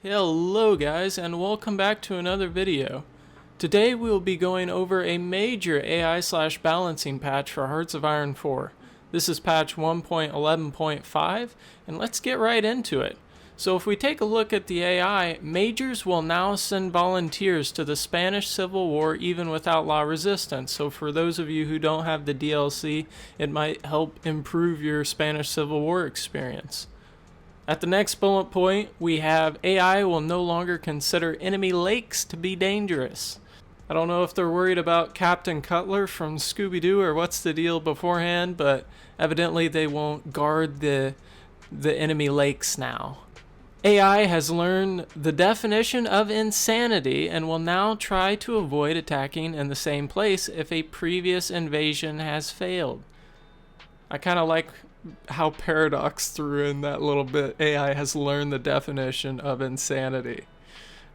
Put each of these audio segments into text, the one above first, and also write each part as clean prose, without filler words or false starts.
Hello guys, and welcome back to another video. Today we will be going over a major AI/balancing patch for Hearts of Iron 4. This is patch 1.11.5, and let's get right into it. So if we take a look at the AI, majors will now send volunteers to the Spanish Civil War even without law resistance. So for those of you who don't have the DLC, it might help improve your Spanish Civil War experience. At the next bullet point, we have AI will no longer consider enemy lakes to be dangerous. I don't know if they're worried about Captain Cutler from Scooby-Doo or what's the deal beforehand, but evidently they won't guard the enemy lakes now. AI has learned the definition of insanity and will now try to avoid attacking in the same place if a previous invasion has failed. I kind of like how Paradox threw in that little bit. AI has learned the definition of insanity.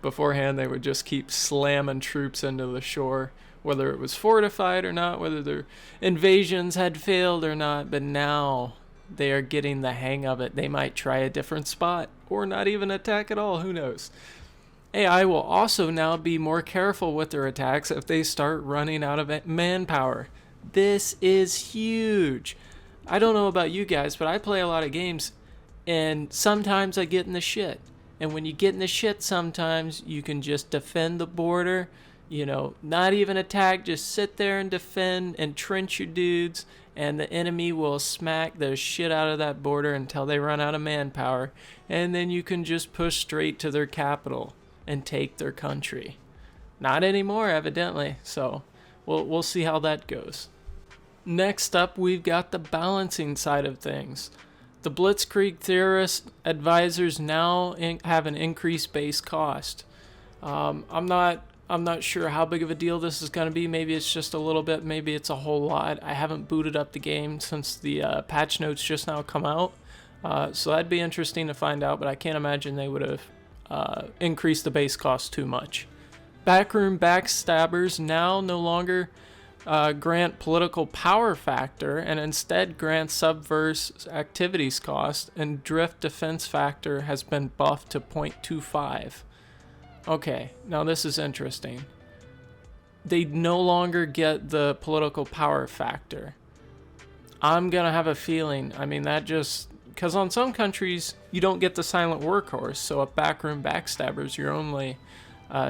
Beforehand, they would just keep slamming troops into the shore, whether it was fortified or not, whether their invasions had failed or not, but now they are getting the hang of it. They might try a different spot or not even attack at all, who knows. AI will also now be more careful with their attacks if they start running out of manpower. This is huge. I don't know about you guys, but I play a lot of games, and sometimes I get in the shit. And when you get in the shit sometimes, you can just defend the border, not even attack, just sit there and defend and trench your dudes, and the enemy will smack the shit out of that border until they run out of manpower, and then you can just push straight to their capital and take their country. Not anymore, evidently, so we'll see how that goes. Next up, we've got the balancing side of things. The Blitzkrieg theorist advisors now have an increased base cost. I'm not sure how big of a deal this is going to be. Maybe it's just a little bit, maybe it's a whole lot. I haven't booted up the game since the patch notes just now come out, so that'd be interesting to find out, but I can't imagine they would have increased the base cost too much. Backroom backstabbers now no longer grant political power factor and instead grant subverse activities cost, and drift defense factor has been buffed to 0.25. Okay, now this is interesting. They no longer get the political power factor. I'm gonna have a feeling, because on some countries you don't get the silent workhorse, so at backroom backstabbers you're only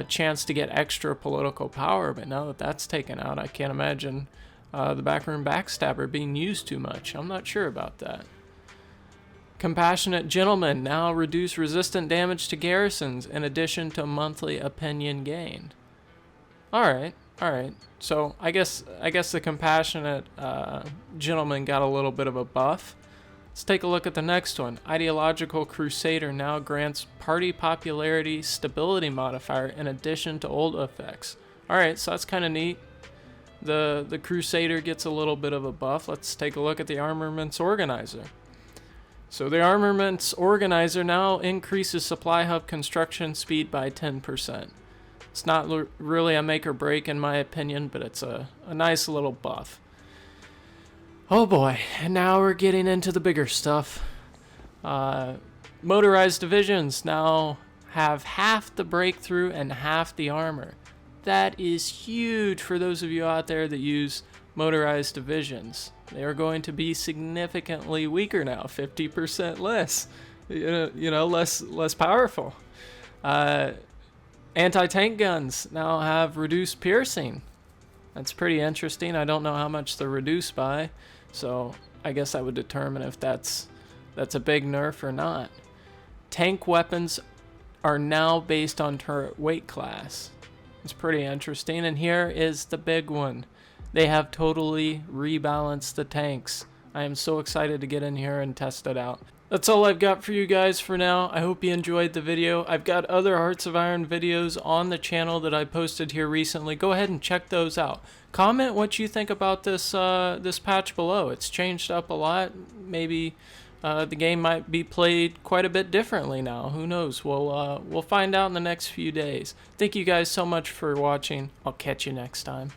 chance to get extra political power, but now that that's taken out, I can't imagine the backroom backstabber being used too much. I'm not sure about that. Compassionate gentlemen now reduce resistant damage to garrisons in addition to monthly opinion gain. Alright. So I guess the compassionate gentleman got a little bit of a buff. Let's take a look at the next one. Ideological Crusader now grants party popularity stability modifier in addition to old effects. Alright, so that's kind of neat. The Crusader gets a little bit of a buff. Let's take a look at the Armaments Organizer. So the Armaments Organizer now increases supply hub construction speed by 10%. It's not really a make or break in my opinion, but it's a nice little buff. Oh boy, and now we're getting into the bigger stuff. Motorized divisions now have half the breakthrough and half the armor. That is huge for those of you out there that use motorized divisions. They are going to be significantly weaker now, 50% less, less powerful. Anti-tank guns now have reduced piercing. That's pretty interesting. I don't know how much they're reduced by, so I guess I would determine if that's a big nerf or not. Tank weapons are now based on turret weight class. It's pretty interesting, and here is the big one. They have totally rebalanced the tanks. I am so excited to get in here and test it out. That's all I've got for you guys for now. I hope you enjoyed the video. I've got other Hearts of Iron videos on the channel that I posted here recently. Go ahead and check those out. Comment what you think about this this patch below. It's changed up a lot. Maybe the game might be played quite a bit differently now. Who knows? We'll find out in the next few days. Thank you guys so much for watching. I'll catch you next time.